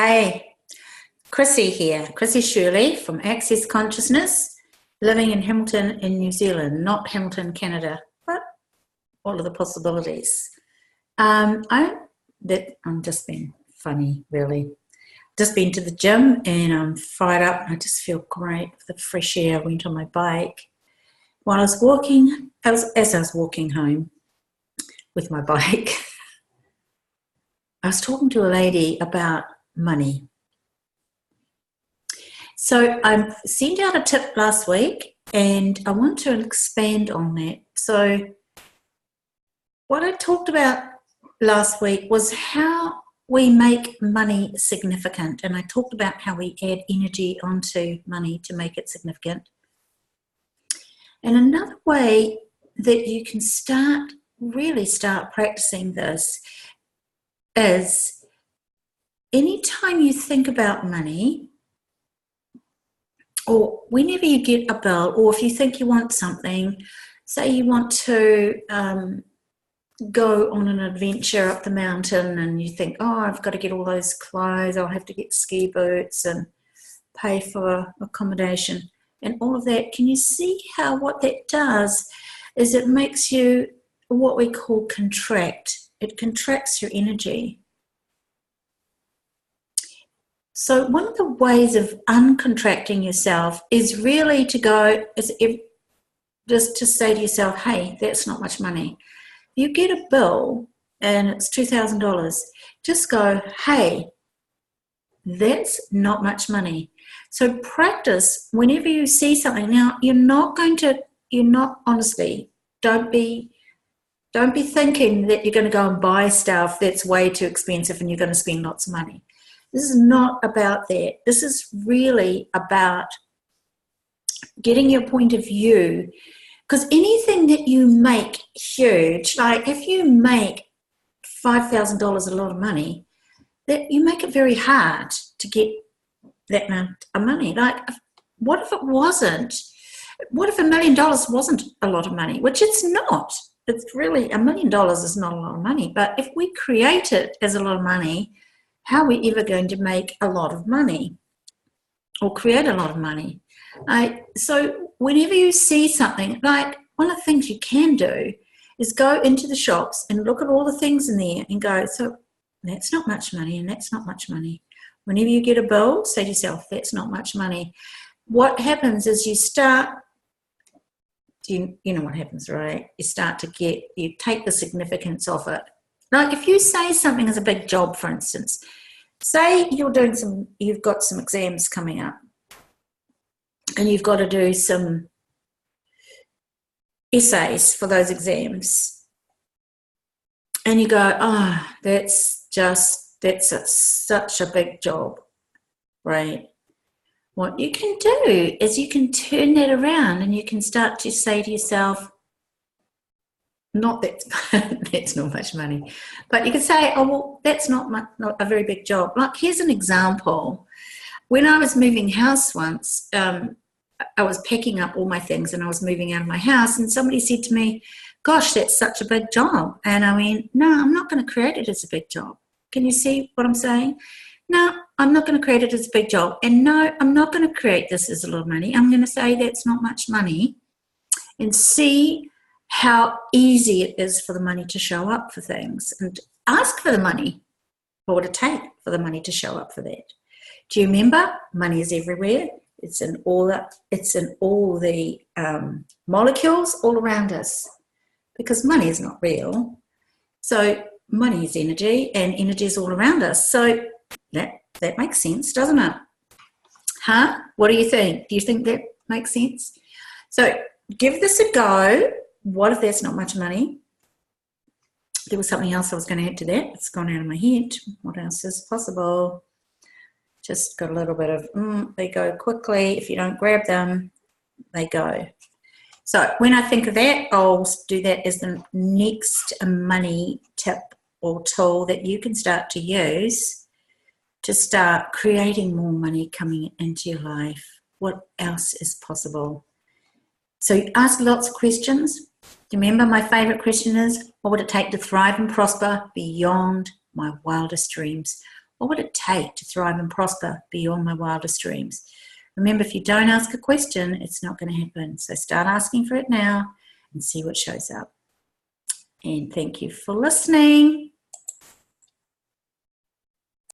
Hey, Chrissy here, Chrissy Shirley from Access Consciousness, living in Hamilton in New Zealand, not Hamilton, Canada, but all of the possibilities. I'm just being funny, really. Just been to the gym and I'm fired up. I just feel great with the fresh air. I went on my bike. While I was walking, as I was walking home with my bike, I was talking to a lady about money. So I sent out a tip last week and I want to expand on that. So what I talked about last week was how we make money significant, and I talked about how we add energy onto money to make it significant. And another way that you can really start practicing this is anytime you think about money, or whenever you get a bill, or if you think you want something, say you want to go on an adventure up the mountain and you think, oh, I've got to get all those clothes, I'll have to get ski boots and pay for accommodation and all of that. Can you see how what that does is it makes you what we call contract. It contracts your energy. So one of the ways of uncontracting yourself is really to go, just to say to yourself, hey, that's not much money. You get a bill and it's $2,000, just go, hey, that's not much money. So practice whenever you see something. Now, honestly, don't be thinking that you're going to go and buy stuff that's way too expensive and you're going to spend lots of money. This is not about that. This is really about getting your point of view. Because anything that you make huge, like if you make $5,000 a lot of money, that you make it very hard to get that amount of money. Like, what if it wasn't? What if $1 million wasn't a lot of money? Which it's not. It's really, $1 million is not a lot of money. But if we create it as a lot of money, how are we ever going to make a lot of money or create a lot of money? So whenever you see something, like one of the things you can do is go into the shops and look at all the things in there and go, so that's not much money and that's not much money. Whenever you get a bill, say to yourself, that's not much money. What happens is you know what happens, right? You take the significance of it. Like if you say something is a big job, for instance, say you've got some exams coming up and you've got to do some essays for those exams. And you go, oh, that's such a big job, right? What you can do is you can turn that around and you can start to say to yourself, not that that's not much money, but you can say, oh, well, that's not a very big job. Like, here's an example. When I was moving house once, I was packing up all my things and I was moving out of my house, and somebody said to me, gosh, that's such a big job. And I went, no, I'm not going to create it as a big job. Can you see what I'm saying? No, I'm not going to create it as a big job. And no, I'm not going to create this as a lot of money. I'm going to say that's not much money and see how easy it is for the money to show up for things, and ask for the money. What would it take for the money to show up for that? Do you remember? Money is everywhere. It's in all the molecules all around us, because money is not real. So money is energy, and energy is all around us. So that makes sense, doesn't it? Huh? What do you think? Do you think that makes sense? So give this a go. What if that's not much money? There was something else I was going to add to that. It's gone out of my head. What else is possible? Just got a little bit of, they go quickly. If you don't grab them, they go. So when I think of that, I'll do that as the next money tip or tool that you can start to use to start creating more money coming into your life. What else is possible? So you ask lots of questions. Remember, my favourite question is, what would it take to thrive and prosper beyond my wildest dreams? What would it take to thrive and prosper beyond my wildest dreams? Remember, if you don't ask a question, it's not going to happen. So start asking for it now and see what shows up. And thank you for listening.